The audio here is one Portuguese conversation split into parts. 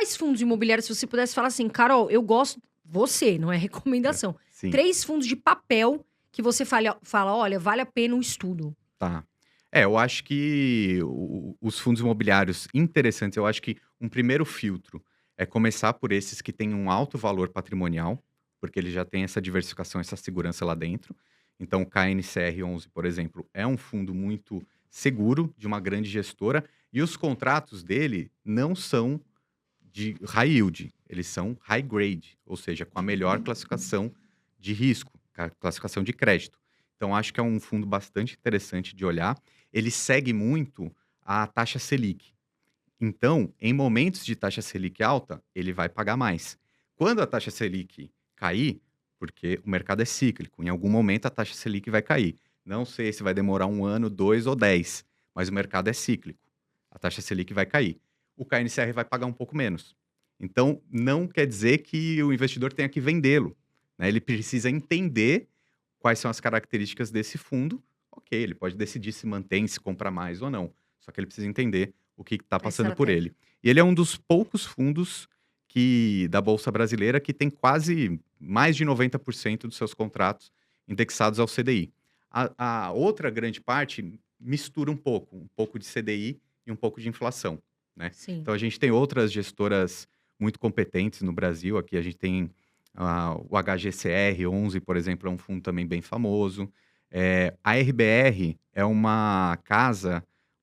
quais fundos imobiliários, se você pudesse falar assim, Carol, eu gosto... Você, não é recomendação. Sim. 3 fundos de papel que você fala, olha, vale a pena o estudo. Tá. Eu acho que os fundos imobiliários interessantes, eu acho que um primeiro filtro é começar por esses que têm um alto valor patrimonial, porque ele já tem essa diversificação, essa segurança lá dentro. Então, o KNCR11, por exemplo, é um fundo muito seguro, de uma grande gestora, e os contratos dele não são de high yield, eles são high grade, ou seja, com a melhor classificação de risco, classificação de crédito. Então, acho que é um fundo bastante interessante de olhar. Ele segue muito a taxa Selic. Então, em momentos de taxa Selic alta, ele vai pagar mais. Quando a taxa Selic cair, porque o mercado é cíclico, em algum momento a taxa Selic vai cair. Não sei se vai demorar 1 ano, 2 ou 10, mas o mercado é cíclico. A taxa Selic vai cair. O KNCR vai pagar um pouco menos. Então, não quer dizer que o investidor tenha que vendê-lo, né? Ele precisa entender quais são as características desse fundo. Ok, ele pode decidir se mantém, se compra mais ou não. Só que ele precisa entender o que está A passando por estratégia. ele. E ele é um dos poucos fundos da Bolsa Brasileira que tem quase mais de 90% dos seus contratos indexados ao CDI. A outra grande parte mistura um pouco de CDI e um pouco de inflação, né? Sim. Então a gente tem outras gestoras muito competentes no Brasil. Aqui a gente tem o HGCR11, por exemplo, é um fundo também bem famoso. A RBR é uma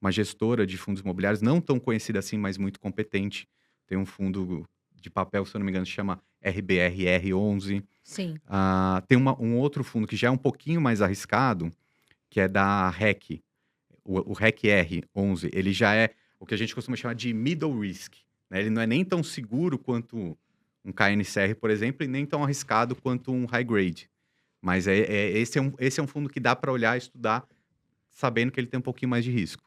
gestora de fundos imobiliários, não tão conhecida assim, mas muito competente. Tem um fundo de papel, se eu não me engano, se chama RBRR11. Sim. Tem um outro fundo que já é um pouquinho mais arriscado, que é da REC, o REC-R11. Ele já é o que a gente costuma chamar de middle risk, né? Ele não é nem tão seguro quanto um KNCR, por exemplo, e nem tão arriscado quanto um high grade. Mas esse é um fundo que dá para olhar e estudar, sabendo que ele tem um pouquinho mais de risco.